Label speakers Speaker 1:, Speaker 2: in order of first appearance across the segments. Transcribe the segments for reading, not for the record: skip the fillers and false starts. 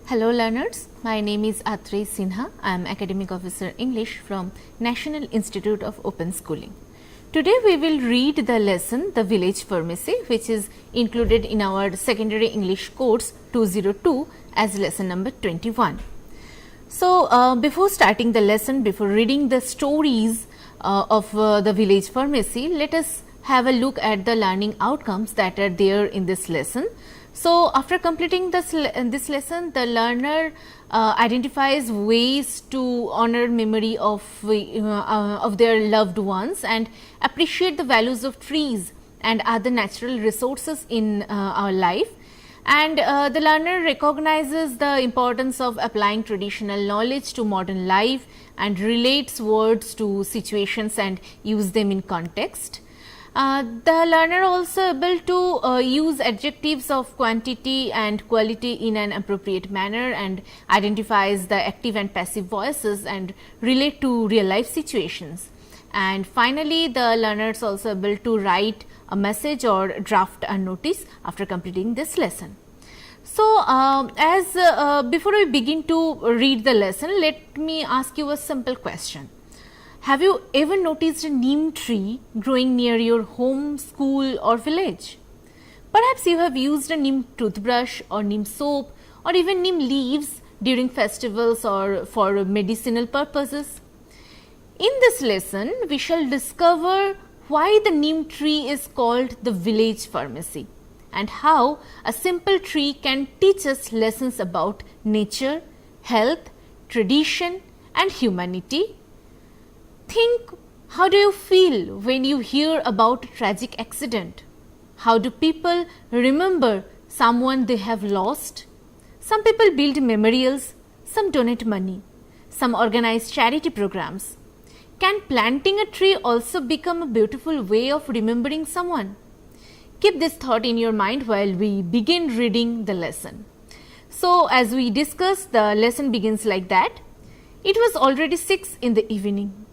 Speaker 1: Hello learners, my name is Atri Sinha. I am Academic Officer English from National Institute of Open Schooling. Today we will read the lesson The Village Pharmacy, which is included in our secondary English course 202 as lesson number 21. So, before starting the lesson, before reading the stories of the village pharmacy, let us have a look at the learning outcomes that are there in this lesson. So, after completing this lesson, the learner identifies ways to honor memory of their loved ones and appreciate the values of trees and other natural resources in our life. And the learner recognizes the importance of applying traditional knowledge to modern life and relates words to situations and use them in context. The learner also able to use adjectives of quantity and quality in an appropriate manner and identifies the active and passive voices and relate to real life situations. And finally, the learner is also able to write a message or draft a notice after completing this lesson. So, before we begin to read the lesson, let me ask you a simple question. Have you ever noticed a neem tree growing near your home, school or village? Perhaps you have used a neem toothbrush or neem soap or even neem leaves during festivals or for medicinal purposes. In this lesson, we shall discover why the neem tree is called the village pharmacy and how a simple tree can teach us lessons about nature, health, tradition and humanity. Think, how do you feel when you hear about a tragic accident? How do people remember someone they have lost? Some people build memorials, some donate money, some organize charity programs. Can planting a tree also become a beautiful way of remembering someone? Keep this thought in your mind while we begin reading the lesson. So, as we discussed, the lesson begins like that. It was already 6 in the evening.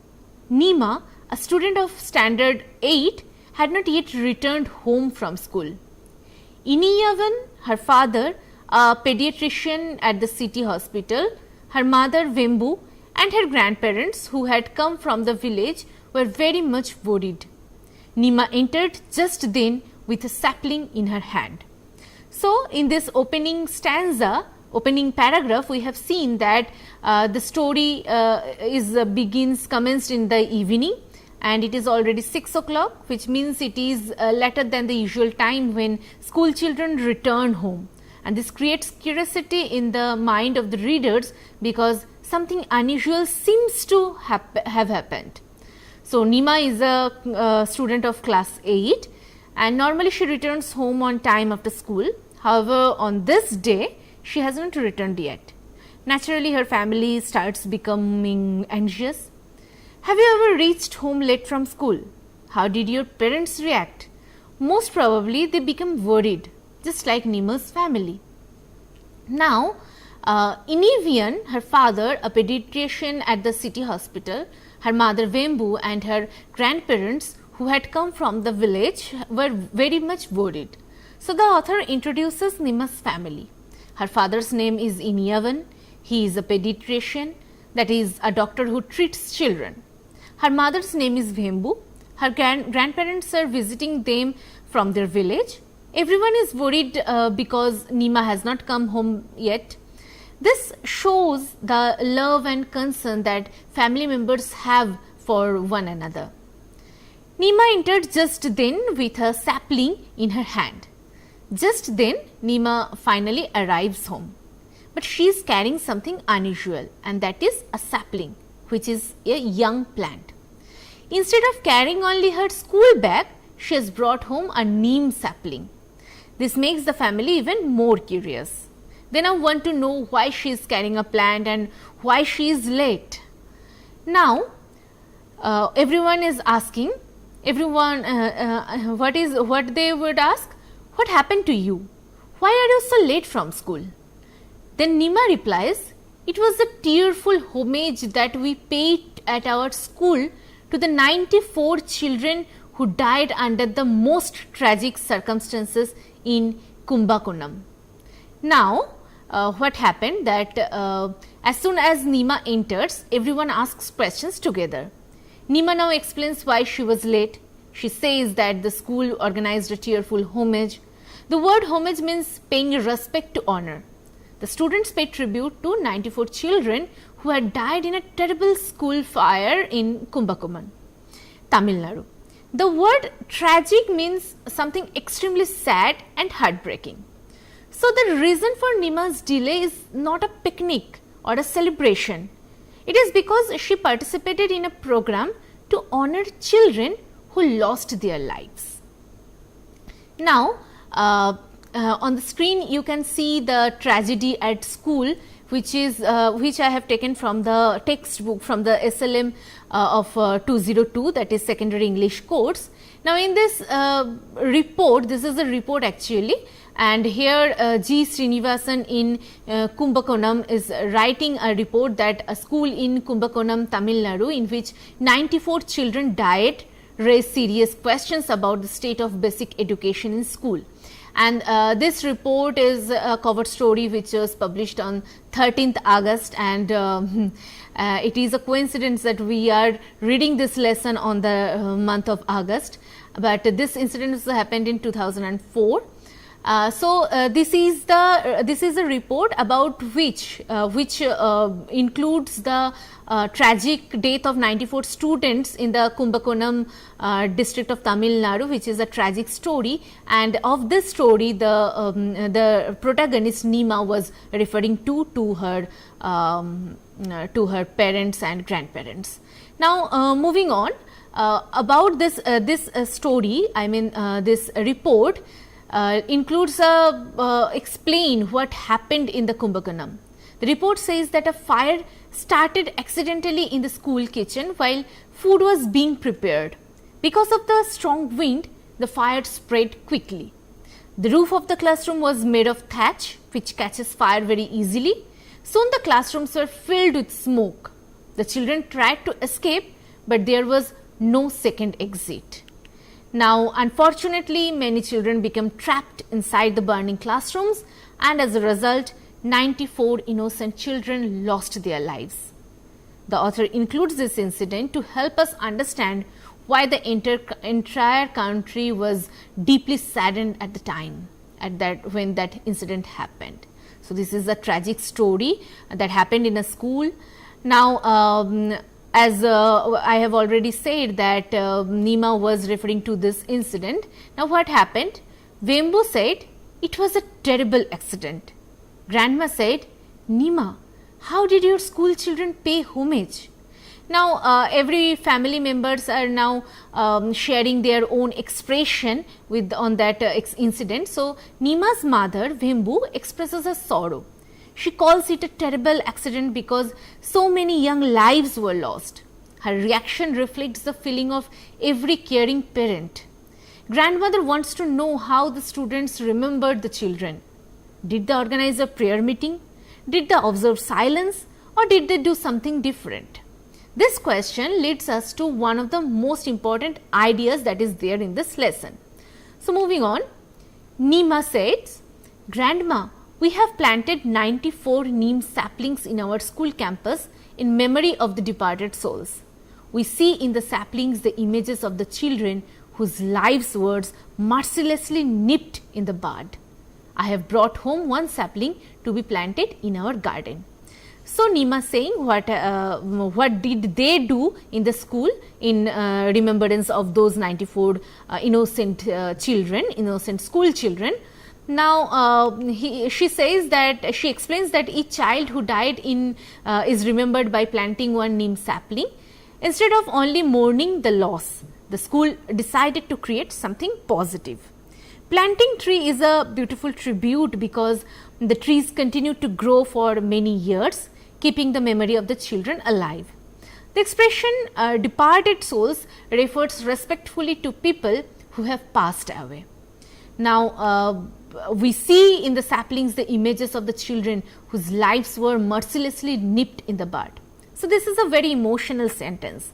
Speaker 1: Nima, a student of standard 8, had not yet returned home from school. Iniyavan, her father, a pediatrician at the city hospital, her mother Vembu and her grandparents who had come from the village were very much worried. Nima entered just then with a sapling in her hand. So, in this opening stanza, opening paragraph, we have seen that the story commenced in the evening and it is already 6 o'clock, which means it is later than the usual time when school children return home, and this creates curiosity in the mind of the readers because something unusual seems to have happened. So, Nima is a student of class 8 and normally she returns home on time after school. However, on this day she has not returned yet. Naturally, her family starts becoming anxious. Have you ever reached home late from school? How did your parents react? Most probably they become worried, just like Nima's family. Now, Inivian, her father, a pediatrician at the city hospital, her mother Vembu and her grandparents who had come from the village were very much worried. So, the author introduces Nima's family. Her father's name is Iniyavan. He is a pediatrician, that is a doctor who treats children. Her mother's name is Vembu. Her grandparents are visiting them from their village. Everyone is worried because Nima has not come home yet. This shows the love and concern that family members have for one another. Nima entered just then with a sapling in her hand. Just then, Nima finally arrives home, but she is carrying something unusual, and that is a sapling, which is a young plant. Instead of carrying only her school bag, she has brought home a neem sapling. This makes the family even more curious. They now want to know why she is carrying a plant and why she is late. Now, everyone is asking, what they would ask? What happened to you? Why are you so late from school? Then Nima replies, it was a tearful homage that we paid at our school to the 94 children who died under the most tragic circumstances in Kumbakonam. Now, what happened that as soon as Nima enters, everyone asks questions together. Nima now explains why she was late. She says that the school organized a tearful homage. The word homage means paying respect to honor. The students paid tribute to 94 children who had died in a terrible school fire in Kumbakonam, Tamil Nadu. The word tragic means something extremely sad and heartbreaking. So, the reason for Nima's delay is not a picnic or a celebration. It is because she participated in a program to honor children who lost their lives. Now, on the screen you can see the tragedy at school, which I have taken from the textbook from the SLM of 202, that is secondary English course. Now, in this report, this is a report actually, and here G. Srinivasan in Kumbakonam is writing a report that a school in Kumbakonam, Tamil Nadu, in which 94 children died, raised serious questions about the state of basic education in school. And this report is a cover story which was published on 13th August, and it is a coincidence that we are reading this lesson on the month of August, but this incident happened in 2004. This is a report about which includes the tragic death of 94 students in the Kumbakonam district of Tamil Nadu, which is a tragic story, and of this story the protagonist Nima was referring to her parents and grandparents. Now, moving on about this story, I mean this report includes explain what happened in the Kumbakonam. The report says that a fire started accidentally in the school kitchen while food was being prepared. Because of the strong wind, the fire spread quickly. The roof of the classroom was made of thatch, which catches fire very easily. Soon the classrooms were filled with smoke. The children tried to escape, but there was no second exit. Now, unfortunately, many children became trapped inside the burning classrooms, and as a result, 94 innocent children lost their lives. The author includes this incident to help us understand why the entire country was deeply saddened at the time when that incident happened. So, this is a tragic story that happened in a school. Now, as I have already said that Nima was referring to this incident. Now, what happened? Vembu said it was a terrible accident. Grandma said, Nima, how did your school children pay homage? Now, every family members are now sharing their own expression on that incident. So, Nima's mother Vembu expresses her sorrow. She calls it a terrible accident because so many young lives were lost. Her reaction reflects the feeling of every caring parent. Grandmother wants to know how the students remembered the children. Did they organize a prayer meeting? Did they observe silence? Or did they do something different? This question leads us to one of the most important ideas that is there in this lesson. So, moving on, Nima says, Grandma, we have planted 94 neem saplings in our school campus in memory of the departed souls. We see in the saplings the images of the children whose lives were mercilessly nipped in the bud. I have brought home one sapling to be planted in our garden. So, Nima saying what did they do in the school in remembrance of those 94 innocent children, innocent school children. Now, she says that she explains that each child who died is remembered by planting one neem sapling. Instead of only mourning the loss, the school decided to create something positive. Planting tree is a beautiful tribute because the trees continue to grow for many years, keeping the memory of the children alive. The expression departed souls refers respectfully to people who have passed away. Now, we see in the saplings the images of the children whose lives were mercilessly nipped in the bud. So, this is a very emotional sentence.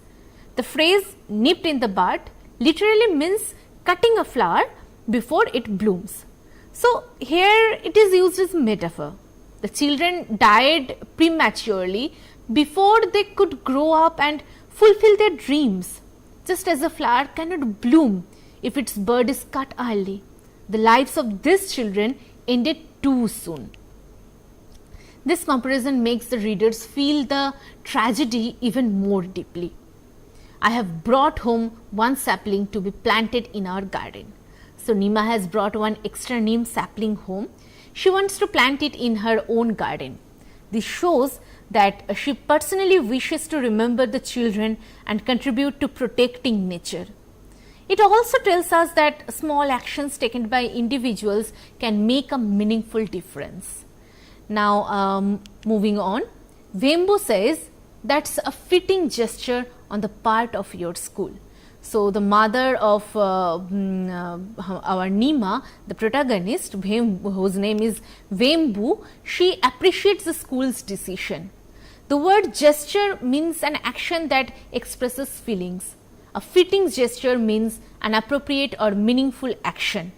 Speaker 1: The phrase nipped in the bud literally means cutting a flower before it blooms. So, here it is used as metaphor. The children died prematurely before they could grow up and fulfill their dreams. Just as a flower cannot bloom if its bud is cut early, the lives of these children ended too soon. This comparison makes the readers feel the tragedy even more deeply. I have brought home one sapling to be planted in our garden. So Nima has brought one extra neem sapling home. She wants to plant it in her own garden. This shows that she personally wishes to remember the children and contribute to protecting nature. It also tells us that small actions taken by individuals can make a meaningful difference. Now, moving on, Vembu says that's a fitting gesture on the part of your school. So, the mother of our Nima, the protagonist, whose name is Vembu, she appreciates the school's decision. The word gesture means an action that expresses feelings. A fitting gesture means an appropriate or meaningful action.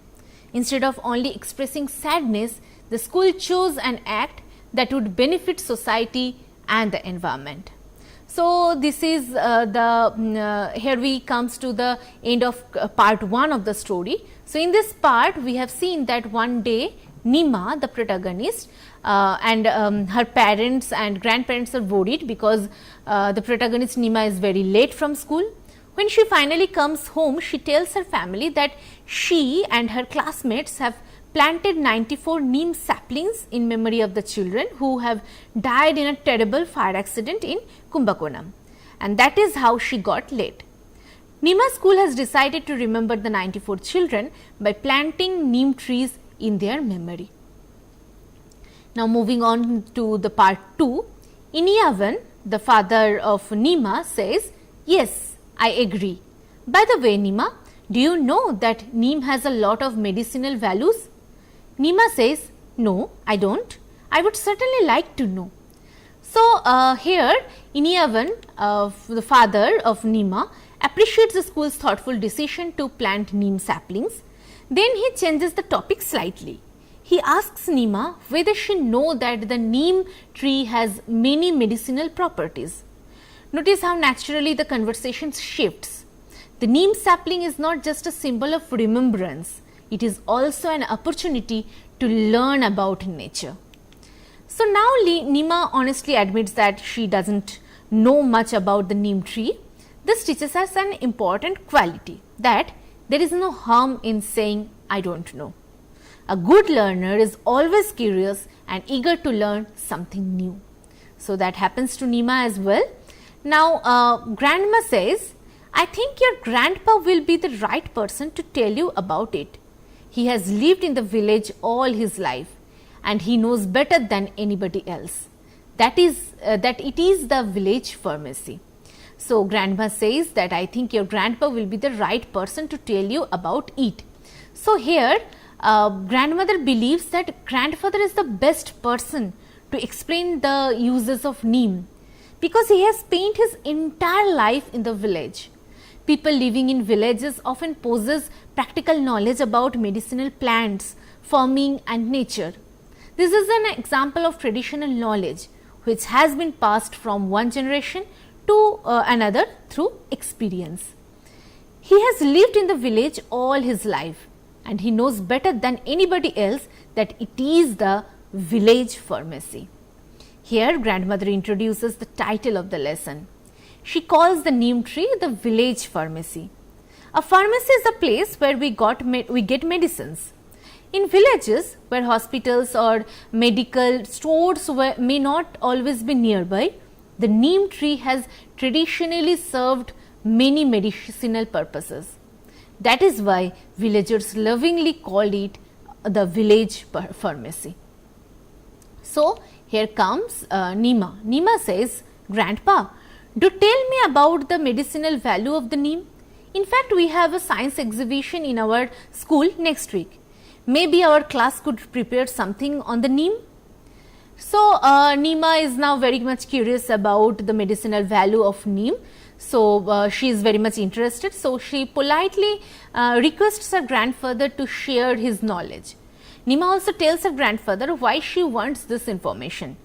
Speaker 1: Instead of only expressing sadness, the school chose an act that would benefit society and the environment. So, this is here we comes to the end of part 1 of the story. So, in this part we have seen that one day Nima, the protagonist, and her parents and grandparents are worried because the protagonist Nima is very late from school. When she finally comes home, she tells her family that she and her classmates have planted 94 neem saplings in memory of the children who have died in a terrible fire accident in Kumbakonam, and that is how she got late. Nima school has decided to remember the 94 children by planting neem trees in their memory. Now, moving on to the part 2, Iniyavan, the father of Nima, says, "Yes, I agree. By the way, Nima, do you know that neem has a lot of medicinal values?" Nima says, "No, I don't. I would certainly like to know." So, here Iniyavan, the father of Nima, appreciates the school's thoughtful decision to plant neem saplings. Then he changes the topic slightly. He asks Nima whether she knows that the neem tree has many medicinal properties. Notice how naturally the conversation shifts. The neem sapling is not just a symbol of remembrance, it is also an opportunity to learn about nature. So, now Nima honestly admits that she doesn't know much about the neem tree. This teaches us an important quality, that there is no harm in saying I don't know. A good learner is always curious and eager to learn something new. So, that happens to Nima as well. Now, grandma says, "I think your grandpa will be the right person to tell you about it. He has lived in the village all his life and he knows better than anybody else. That it is the village pharmacy." So, grandma says that I think your grandpa will be the right person to tell you about it. So, here grandmother believes that grandfather is the best person to explain the uses of neem, because he has spent his entire life in the village. People living in villages often possess practical knowledge about medicinal plants, farming and nature. This is an example of traditional knowledge which has been passed from one generation to another through experience. He has lived in the village all his life and he knows better than anybody else that it is the village pharmacy. Here grandmother introduces the title of the lesson. She calls the neem tree the village pharmacy. A pharmacy is a place where we get medicines. In villages where hospitals or medical stores may not always be nearby, the neem tree has traditionally served many medicinal purposes. That is why villagers lovingly call it the village pharmacy. So, here comes Nima. Nima says, "Grandpa, do tell me about the medicinal value of the neem. In fact, we have a science exhibition in our school next week. Maybe our class could prepare something on the neem." So, Nima is now very much curious about the medicinal value of neem. So, she is very much interested. So, she politely requests her grandfather to share his knowledge. Nima also tells her grandfather why she wants this information.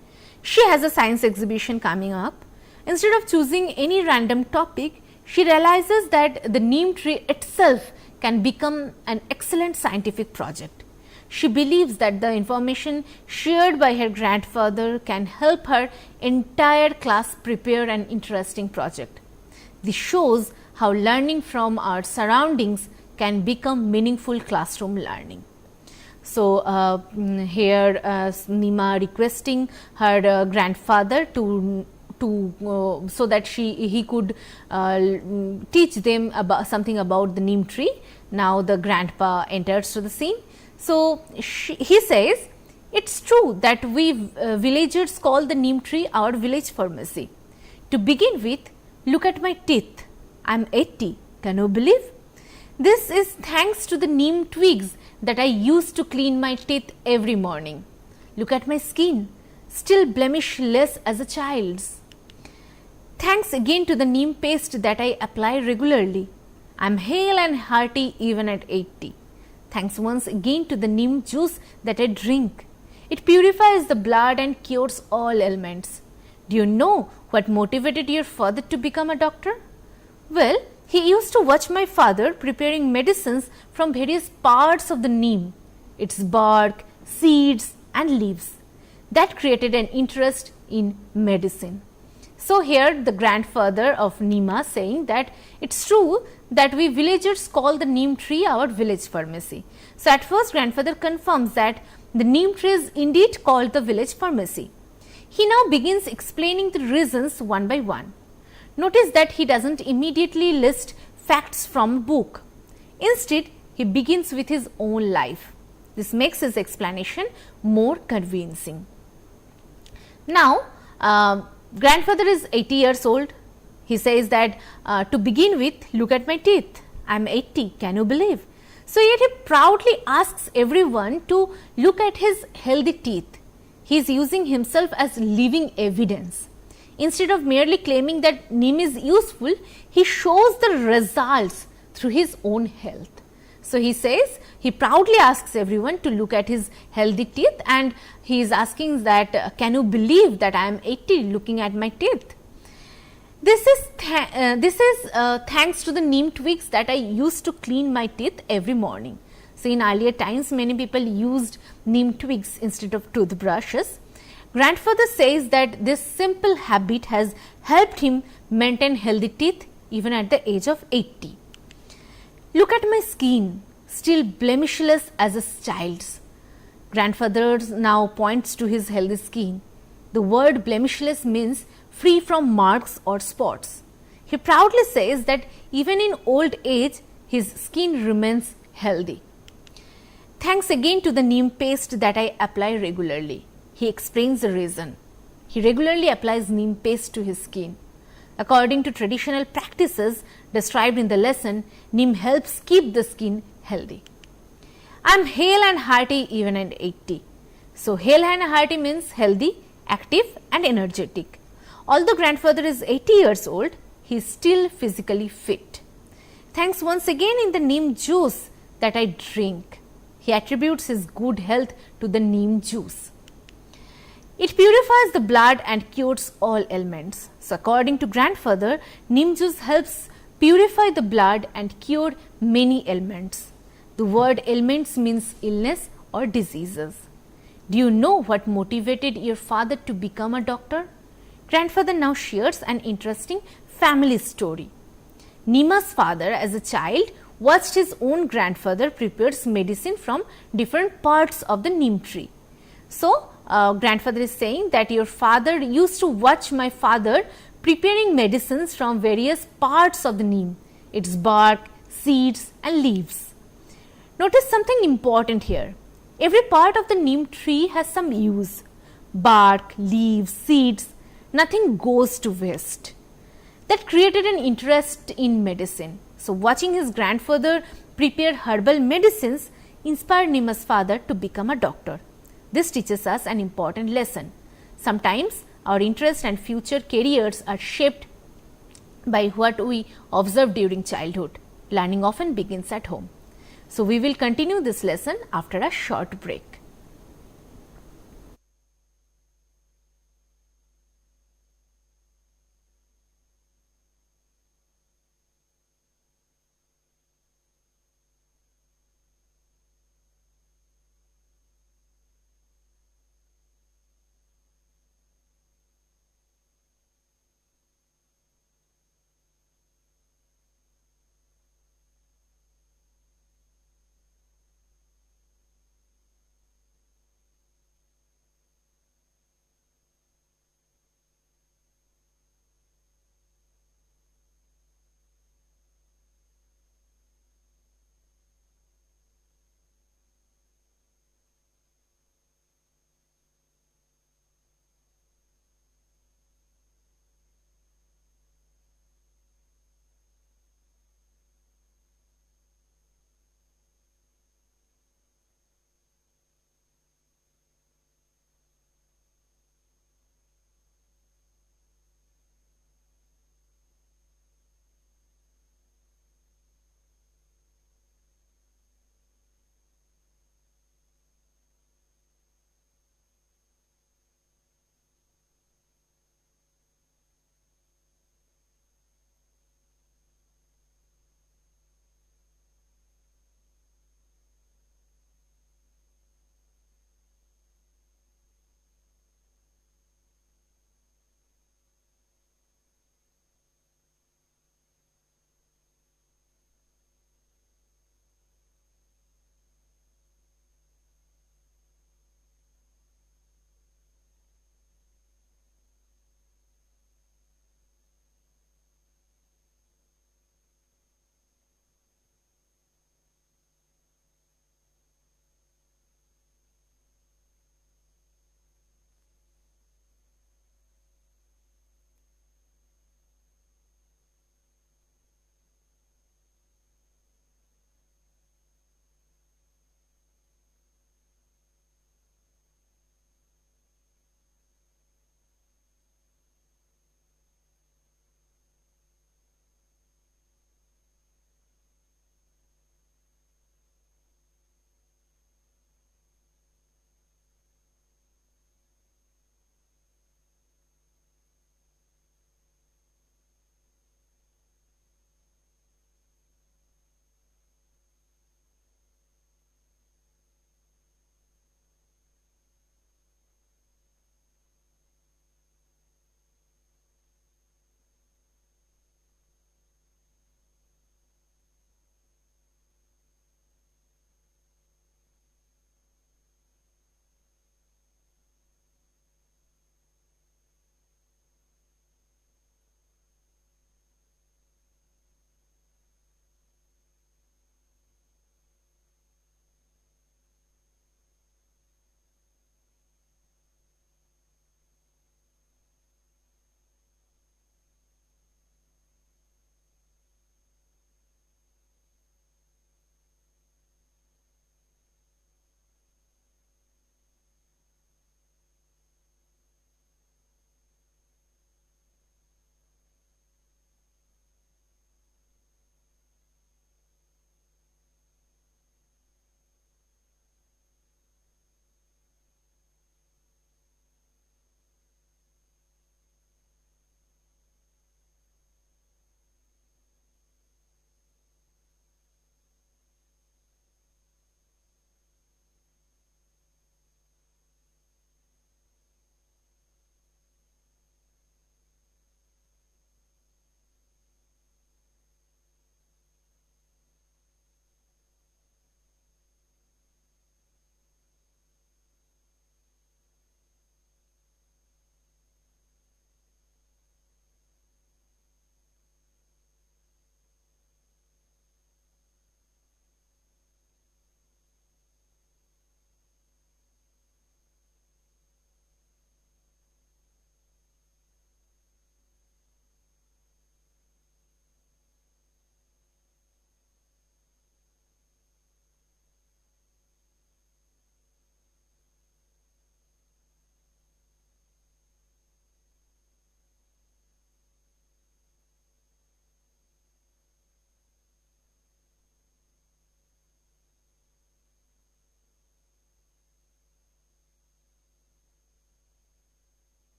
Speaker 1: She has a science exhibition coming up. Instead of choosing any random topic, she realizes that the neem tree itself can become an excellent scientific project. She believes that the information shared by her grandfather can help her entire class prepare an interesting project. This shows how learning from our surroundings can become meaningful classroom learning. So, here Nima requesting her grandfather to so that he could teach them about something about the neem tree. Now the grandpa enters to the scene. So, he says, it's true that we villagers call the neem tree our village pharmacy. To begin with, look at my teeth. I am 80. Can you believe? This is thanks to the neem twigs that I use to clean my teeth every morning. Look at my skin, still blemishless as a child's. Thanks again to the neem paste that I apply regularly. I am hale and hearty even at 80. Thanks once again to the neem juice that I drink. It purifies the blood and cures all ailments. Do you know what motivated your father to become a doctor? Well, he used to watch my father preparing medicines from various parts of the neem, its bark, seeds and leaves. That created an interest in medicine. So, here the grandfather of Nima saying that it's true that we villagers call the neem tree our village pharmacy. So, at first grandfather confirms that the neem tree is indeed called the village pharmacy. He now begins explaining the reasons one by one. Notice that he doesn't immediately list facts from a book. Instead, he begins with his own life. This makes his explanation more convincing. Now, grandfather is 80 years old. He says that to begin with, look at my teeth. I am 80. Can you believe? So, yet he proudly asks everyone to look at his healthy teeth. He is using himself as living evidence. Instead of merely claiming that neem is useful, he shows the results through his own health. So, he says, he proudly asks everyone to look at his healthy teeth, and he is asking that can you believe that I am 80 looking at my teeth. This is thanks to the neem twigs that I used to clean my teeth every morning. So, in earlier times many people used neem twigs instead of toothbrushes. Grandfather says that this simple habit has helped him maintain healthy teeth even at the age of 80. Look at my skin, still blemishless as a child's. Grandfather now points to his healthy skin. The word blemishless means free from marks or spots. He proudly says that even in old age, his skin remains healthy. Thanks again to the neem paste that I apply regularly. He explains the reason. He regularly applies neem paste to his skin. According to traditional practices described in the lesson, neem helps keep the skin healthy. I am hale and hearty even at 80. So, hale and hearty means healthy, active and energetic. Although grandfather is 80 years old, he is still physically fit. Thanks once again in the neem juice that I drink. He attributes his good health to the neem juice. It purifies the blood and cures all ailments. So, according to grandfather, neem juice helps purify the blood and cure many ailments. The word ailments means illness or diseases. Do you know what motivated your father to become a doctor? Grandfather now shares an interesting family story. Nima's father as a child watched his own grandfather prepare medicine from different parts of the neem tree. So, grandfather is saying that your father used to watch my father preparing medicines from various parts of the neem, its bark, seeds and leaves. Notice something important here. Every part of the neem tree has some use. Bark, leaves, seeds, nothing goes to waste. That created an interest in medicine. So, watching his grandfather prepare herbal medicines inspired Nima's father to become a doctor. This teaches us an important lesson. Sometimes our interests and future careers are shaped by what we observe during childhood. Learning often begins at home. So, we will continue this lesson after a short break.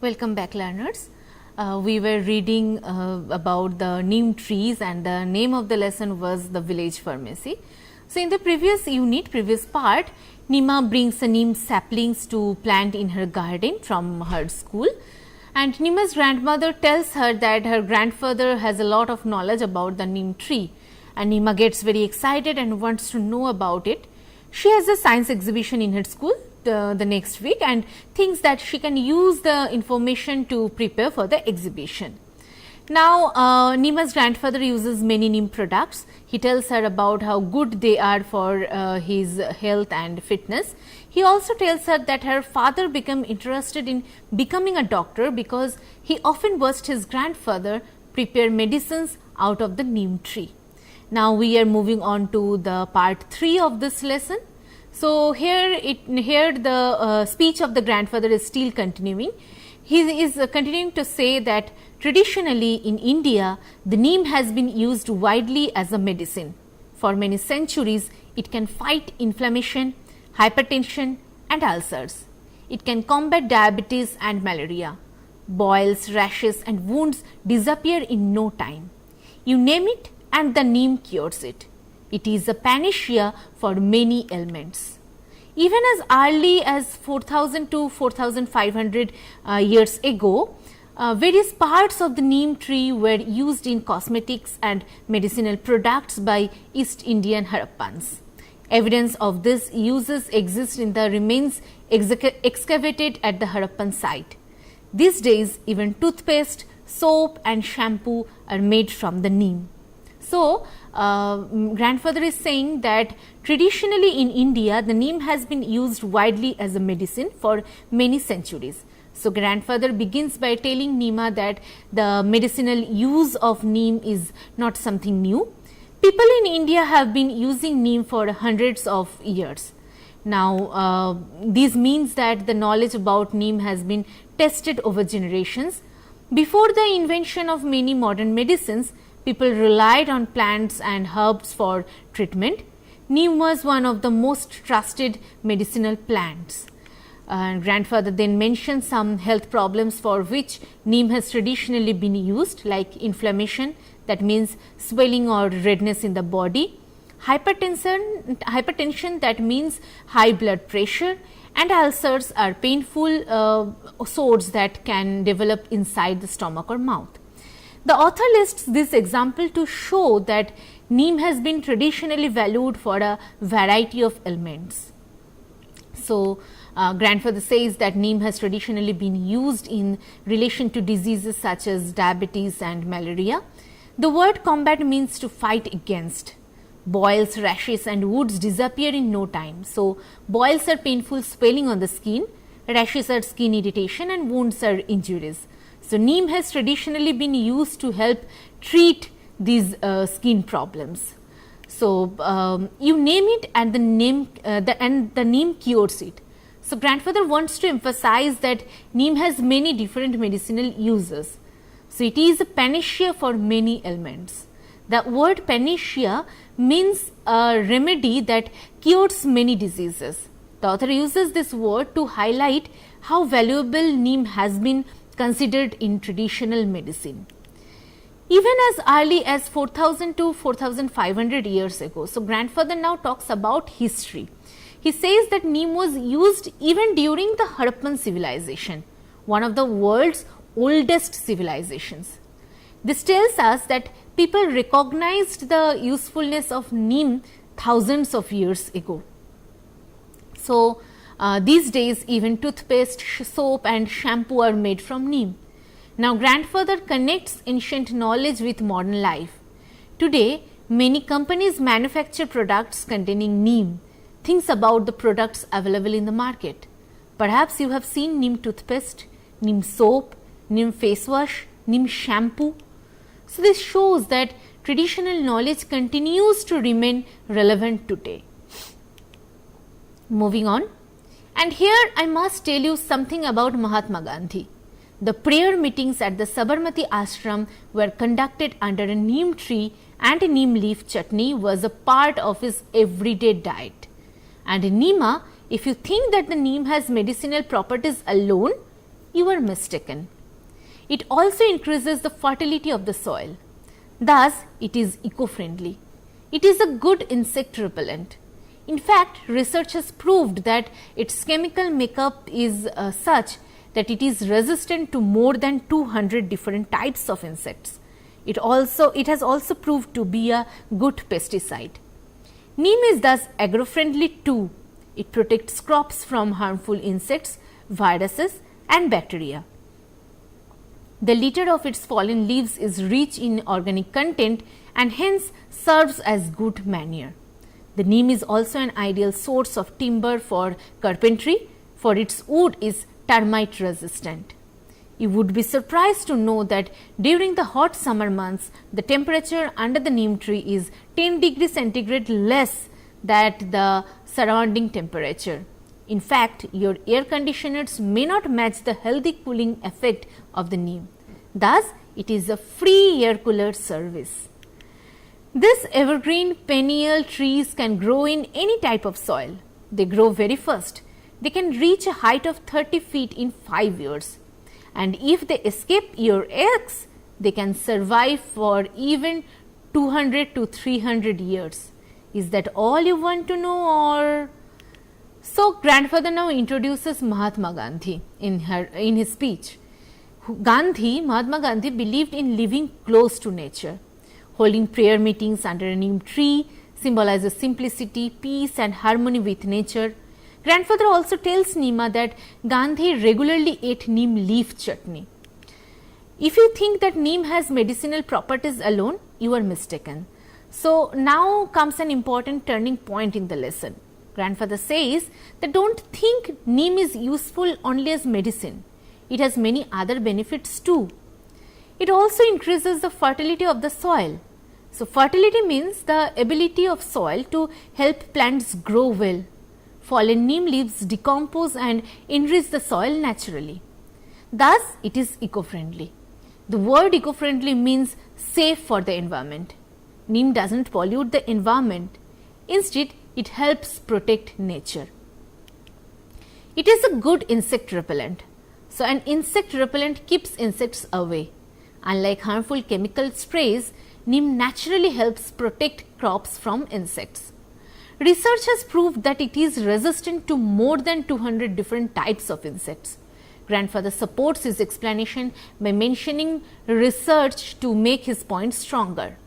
Speaker 1: Welcome back, learners. We were reading about the neem trees, and the name of the lesson was the village pharmacy. So, in the previous part, Nima brings the neem saplings to plant in her garden from her school, and Nima's grandmother tells her that her grandfather has a lot of knowledge about the neem tree, and Nima gets very excited and wants to know about it. She has a science exhibition in her school the next week and thinks that she can use the information to prepare for the exhibition. Now, Nima's grandfather uses many neem products. He tells her about how good they are for his health and fitness. He also tells her that her father became interested in becoming a doctor because he often watched his grandfather prepare medicines out of the neem tree. Now, we are moving on to the part 3 of this lesson. So, here the speech of the grandfather is still continuing. He is continuing to say that traditionally in India, the neem has been used widely as a medicine. For many centuries, it can fight inflammation, hypertension and ulcers. It can combat diabetes and malaria. Boils, rashes and wounds disappear in no time. You name it and the neem cures it. It is a panacea for many ailments. Even as early as 4000 to 4500 years ago, various parts of the neem tree were used in cosmetics and medicinal products by East Indian Harappans. Evidence of these uses exists in the remains excavated at the Harappan site. These days, even toothpaste, soap and shampoo are made from the neem. So, grandfather is saying that traditionally in India, the neem has been used widely as a medicine for many centuries. So, grandfather begins by telling Nima that the medicinal use of neem is not something new. People in India have been using neem for hundreds of years. Now, this means that the knowledge about neem has been tested over generations. Before the invention of many modern medicines, people relied on plants and herbs for treatment. Neem was one of the most trusted medicinal plants. Grandfather then mentioned some health problems for which neem has traditionally been used, like inflammation, that means swelling or redness in the body, hypertension that means high blood pressure, and ulcers are painful sores that can develop inside the stomach or mouth. The author lists this example to show that neem has been traditionally valued for a variety of ailments. So, grandfather says that neem has traditionally been used in relation to diseases such as diabetes and malaria. The word combat means to fight against. Boils, rashes and wounds disappear in no time. So, boils are painful swelling on the skin, rashes are skin irritation and wounds are injuries. So, neem has traditionally been used to help treat these skin problems. So, you name it and the neem cures it. So, grandfather wants to emphasize that neem has many different medicinal uses. So, it is a panacea for many ailments. The word panacea means a remedy that cures many diseases. The author uses this word to highlight how valuable neem has been considered in traditional medicine. Even as early as 4000 to 4500 years ago. So, grandfather now talks about history. He says that neem was used even during the Harappan civilization, one of the world's oldest civilizations. This tells us that people recognized the usefulness of neem thousands of years ago. So, these days even toothpaste, soap and shampoo are made from neem. Now, grandfather connects ancient knowledge with modern life. Today, many companies manufacture products containing neem. Think about the products available in the market. Perhaps you have seen neem toothpaste, neem soap, neem face wash, neem shampoo. So, this shows that traditional knowledge continues to remain relevant today. Moving on. And here I must tell you something about Mahatma Gandhi. The prayer meetings at the Sabarmati ashram were conducted under a neem tree, and neem leaf chutney was a part of his everyday diet. And Nima, if you think that the neem has medicinal properties alone, You are mistaken. It also increases the fertility of the soil. Thus, it is eco-friendly. It is a good insect repellent. In fact, research has proved that its chemical makeup is such that it is resistant to more than 200 different types of insects. It has also proved to be a good pesticide. Neem is thus agro-friendly too. It protects crops from harmful insects, viruses and bacteria. The litter of its fallen leaves is rich in organic content and hence serves as good manure. The neem is also an ideal source of timber for carpentry, for its wood is termite resistant. You would be surprised to know that during the hot summer months, the temperature under the neem tree is 10 degrees centigrade less than the surrounding temperature. In fact, your air conditioners may not match the healthy cooling effect of the neem. Thus, it is a free air cooler service. These evergreen perennial trees can grow in any type of soil. They grow very fast. They can reach a height of 30 feet in 5 years. And if they escape your axe, they can survive for even 200 to 300 years. Is that all you want to know, or? So, grandfather now introduces Mahatma Gandhi in his speech. Mahatma Gandhi believed in living close to nature. Holding prayer meetings under a neem tree symbolizes simplicity, peace and harmony with nature. Grandfather also tells Nima that Gandhi regularly ate neem leaf chutney. If you think that neem has medicinal properties alone, you are mistaken. So, now comes an important turning point in the lesson. Grandfather says that don't think neem is useful only as medicine. It has many other benefits too. It also increases the fertility of the soil. So, fertility means the ability of soil to help plants grow well. Fallen neem leaves decompose and enrich the soil naturally. Thus, it is eco-friendly. The word eco-friendly means safe for the environment. Neem does not pollute the environment. Instead, it helps protect nature. It is a good insect repellent. So, an insect repellent keeps insects away. Unlike harmful chemical sprays, neem naturally helps protect crops from insects. Research has proved that it is resistant to more than 200 different types of insects. Grandfather supports his explanation by mentioning research to make his point stronger.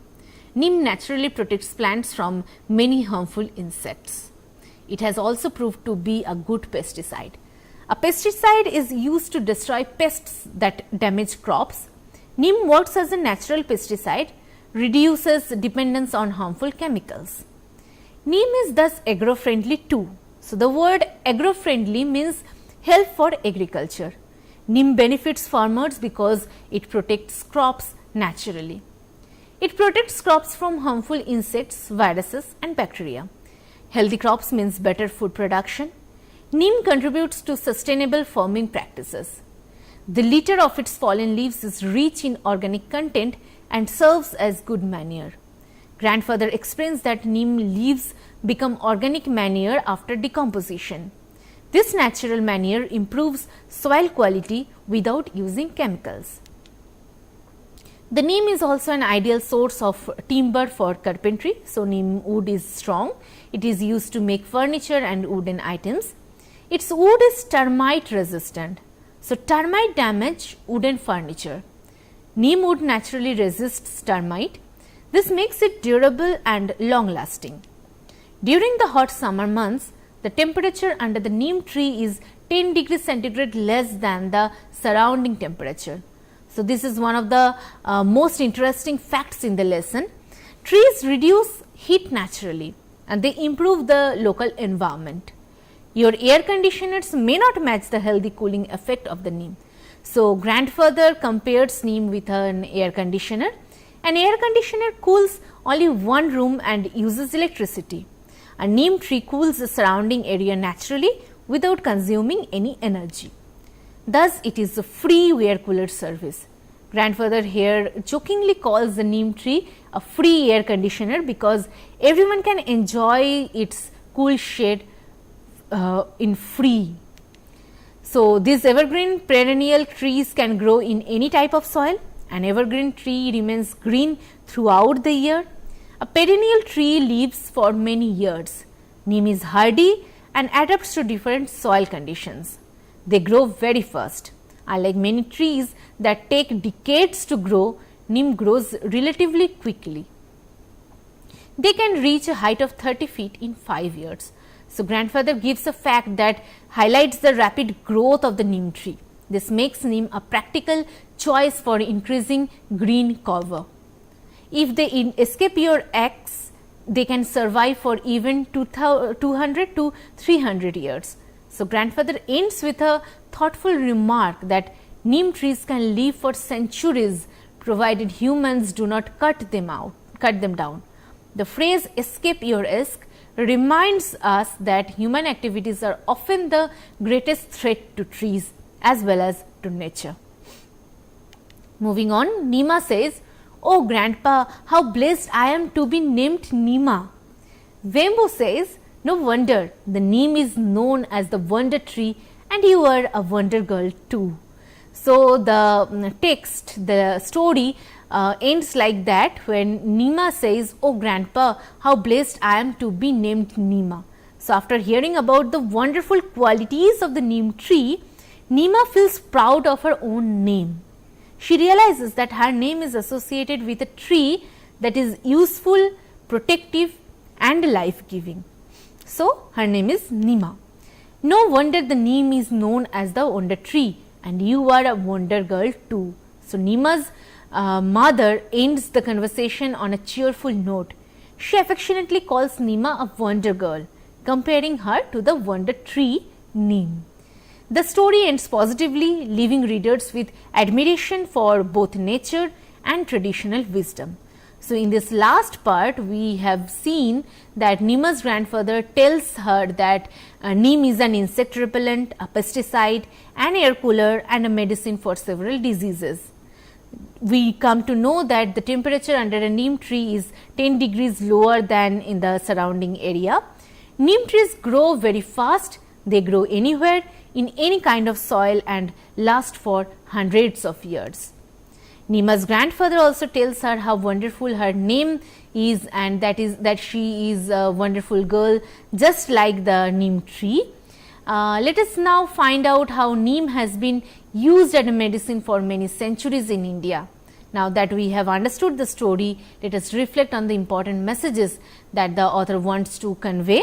Speaker 1: Neem naturally protects plants from many harmful insects. It has also proved to be a good pesticide. A pesticide is used to destroy pests that damage crops. Neem works as a natural pesticide, reduces dependence on harmful chemicals. Neem is thus agro-friendly too. So, the word agro-friendly means help for agriculture. Neem benefits farmers because it protects crops naturally. It protects crops from harmful insects, viruses and bacteria. Healthy crops means better food production. Neem contributes to sustainable farming practices. The litter of its fallen leaves is rich in organic content and serves as good manure. Grandfather explains that neem leaves become organic manure after decomposition. This natural manure improves soil quality without using chemicals. The neem is also an ideal source of timber for carpentry. So, neem wood is strong. It is used to make furniture and wooden items. Its wood is termite resistant. So, termite damage wooden furniture. Neem wood naturally resists termite. This makes it durable and long lasting. During the hot summer months, the temperature under the neem tree is 10 degrees centigrade less than the surrounding temperature. So, this is one of the most interesting facts in the lesson. Trees reduce heat naturally and they improve the local environment. Your air conditioners may not match the healthy cooling effect of the neem. So, grandfather compares neem with an air conditioner. An air conditioner cools only one room and uses electricity. A neem tree cools the surrounding area naturally without consuming any energy. Thus, it is a free air cooler service. Grandfather here jokingly calls the neem tree a free air conditioner because everyone can enjoy its cool shade in free. So, these evergreen perennial trees can grow in any type of soil. An evergreen tree remains green throughout the year. A perennial tree lives for many years. Neem is hardy and adapts to different soil conditions. They grow very fast. Unlike many trees that take decades to grow, neem grows relatively quickly. They can reach a height of 30 feet in 5 years. So, grandfather gives a fact that highlights the rapid growth of the neem tree. This makes neem a practical choice for increasing green cover. If they escape your axe, they can survive for even 200 to 300 years. So, grandfather ends with a thoughtful remark that neem trees can live for centuries provided humans do not cut them down. The phrase escape your axe reminds us that human activities are often the greatest threat to trees as well as to nature. Moving on, Nima says, "Oh grandpa, how blessed I am to be named Nima." Vembu says, "No wonder, the neem is known as the wonder tree and you are a wonder girl too." So, the text, the story ends like that when Nima says, "Oh grandpa, how blessed I am to be named Nima." So, after hearing about the wonderful qualities of the neem tree, Nima feels proud of her own name. She realizes that her name is associated with a tree that is useful, protective and life-giving. So, her name is Nima. No wonder the neem is known as the wonder tree and you are a wonder girl too. So, Nima's mother ends the conversation on a cheerful note. She affectionately calls Nima a wonder girl, comparing her to the wonder tree neem. The story ends positively, leaving readers with admiration for both nature and traditional wisdom. So, in this last part, we have seen that Nima's grandfather tells her that neem is an insect repellent, a pesticide, an air cooler and a medicine for several diseases. We come to know that the temperature under a neem tree is 10 degrees lower than in the surrounding area. Neem trees grow very fast, they grow anywhere in any kind of soil and last for hundreds of years. Nima's grandfather also tells her how wonderful her name is and that she is a wonderful girl just like the neem tree. Let us now find out how neem has been used as a medicine for many centuries in India. Now that we have understood the story, let us reflect on the important messages that the author wants to convey.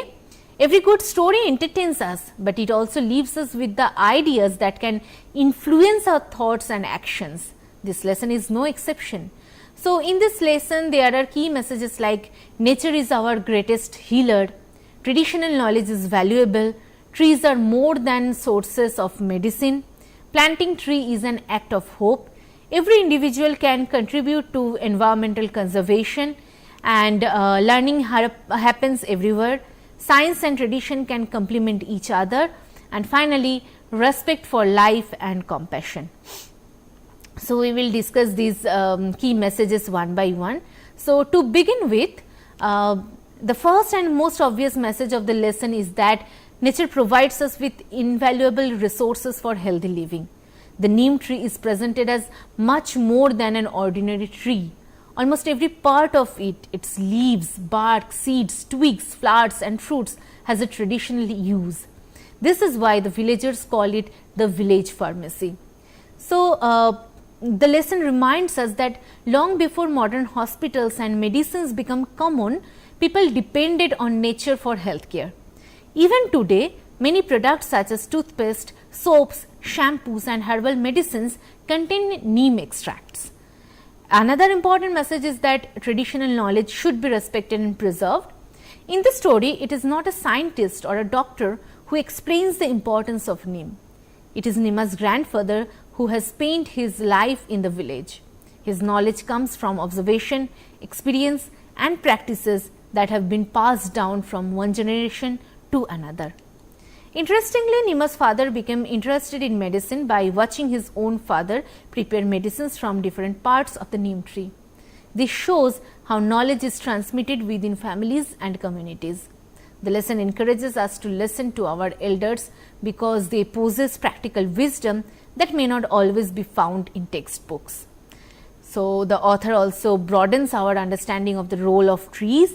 Speaker 1: Every good story entertains us, but it also leaves us with the ideas that can influence our thoughts and actions. This lesson is no exception. So, in this lesson, there are key messages like nature is our greatest healer, traditional knowledge is valuable, trees are more than sources of medicine, planting tree is an act of hope, every individual can contribute to environmental conservation and learning happens everywhere, science and tradition can complement each other, and finally, respect for life and compassion. So, we will discuss these key messages one by one. So, to begin with, the first and most obvious message of the lesson is that nature provides us with invaluable resources for healthy living. The neem tree is presented as much more than an ordinary tree. Almost every part of it, its leaves, bark, seeds, twigs, flowers and fruits has a traditional use. This is why the villagers call it the village pharmacy. So, the lesson reminds us that long before modern hospitals and medicines become common, people depended on nature for health care. Even today, many products such as toothpaste, soaps, shampoos and herbal medicines contain neem extracts. Another important message is that traditional knowledge should be respected and preserved. In the story, it is not a scientist or a doctor who explains the importance of neem. It is Nima's grandfather who has spent his life in the village. His knowledge comes from observation, experience and practices that have been passed down from one generation to another. Interestingly, Nima's father became interested in medicine by watching his own father prepare medicines from different parts of the neem tree. This shows how knowledge is transmitted within families and communities. The lesson encourages us to listen to our elders because they possess practical wisdom that may not always be found in textbooks. So, the author also broadens our understanding of the role of trees.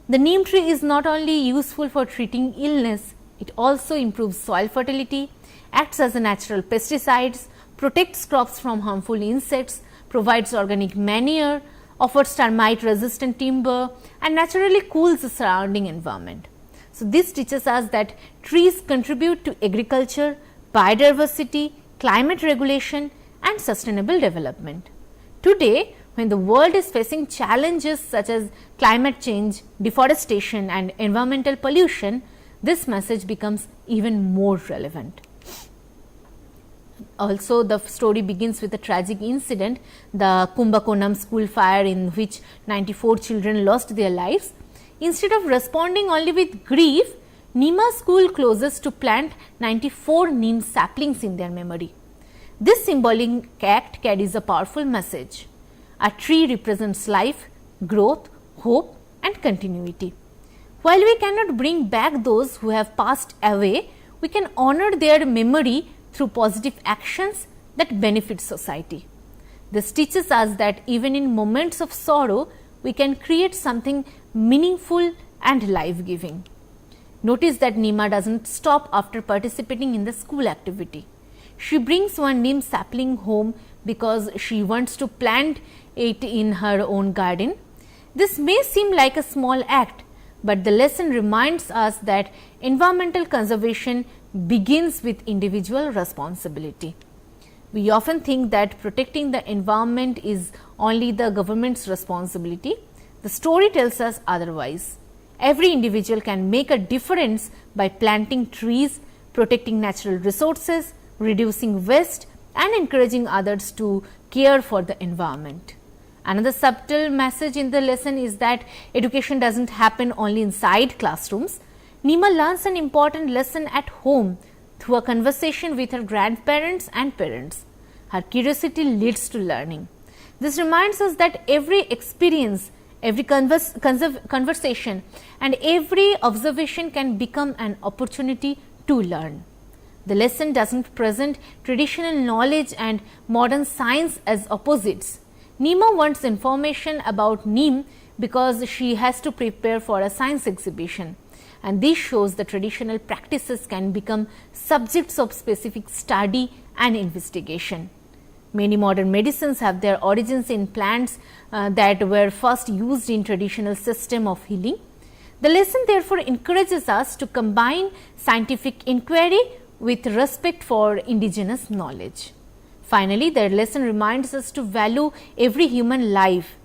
Speaker 1: The neem tree is not only useful for treating illness, it also improves soil fertility, acts as a natural pesticide, protects crops from harmful insects, provides organic manure, offers termite resistant timber and naturally cools the surrounding environment. So, this teaches us that trees contribute to agriculture, biodiversity, climate regulation and sustainable development. Today, when the world is facing challenges such as climate change, deforestation and environmental pollution, this message becomes even more relevant. Also, the story begins with a tragic incident, the Kumbakonam school fire in which 94 children lost their lives. Instead of responding only with grief, Nima school closes to plant 94 neem saplings in their memory. This symbolic act carries a powerful message. A tree represents life, growth, hope and continuity. While we cannot bring back those who have passed away, we can honor their memory through positive actions that benefit society. This teaches us that even in moments of sorrow, we can create something meaningful and life-giving. Notice that Nima does not stop after participating in the school activity. She brings one neem sapling home because she wants to plant it in her own garden. This may seem like a small act, but the lesson reminds us that environmental conservation begins with individual responsibility. We often think that protecting the environment is only the government's responsibility. The story tells us otherwise. Every individual can make a difference by planting trees, protecting natural resources, reducing waste and encouraging others to care for the environment. Another subtle message in the lesson is that education does not happen only inside classrooms. Nima learns an important lesson at home through a conversation with her grandparents and parents. Her curiosity leads to learning. This reminds us that every experience, every conversation and every observation can become an opportunity to learn. The lesson does not present traditional knowledge and modern science as opposites. Nima wants information about neem because she has to prepare for a science exhibition, and this shows the traditional practices can become subjects of specific study and investigation. Many modern medicines have their origins in plants that were first used in traditional system of healing. The lesson therefore encourages us to combine scientific inquiry with respect for indigenous knowledge. Finally, the lesson reminds us to value every human life.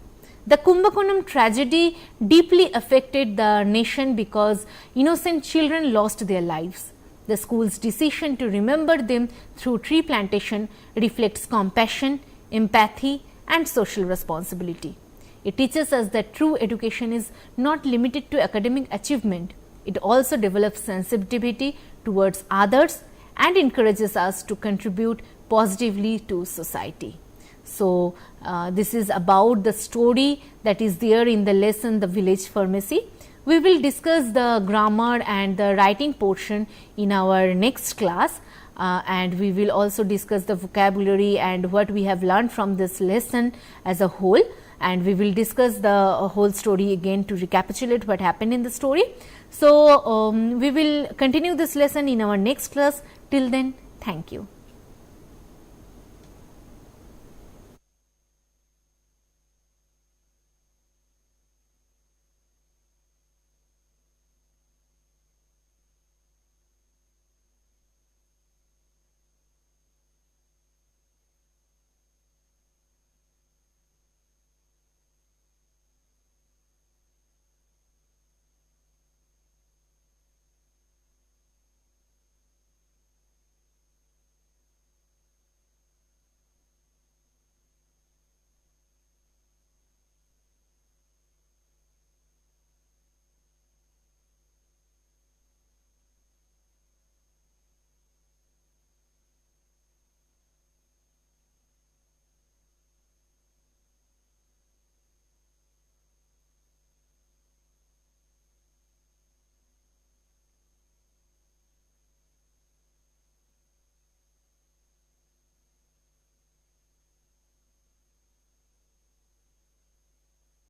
Speaker 1: The Kumbakonam tragedy deeply affected the nation because innocent children lost their lives. The school's decision to remember them through tree plantation reflects compassion, empathy and social responsibility. It teaches us that true education is not limited to academic achievement. It also develops sensitivity towards others and encourages us to contribute positively to society. So, this is about the story that is there in the lesson The Village Pharmacy. We will discuss the grammar and the writing portion in our next class, and we will also discuss the vocabulary and what we have learned from this lesson as a whole, and we will discuss the whole story again to recapitulate what happened in the story. So, we will continue this lesson in our next class. Till then, thank you.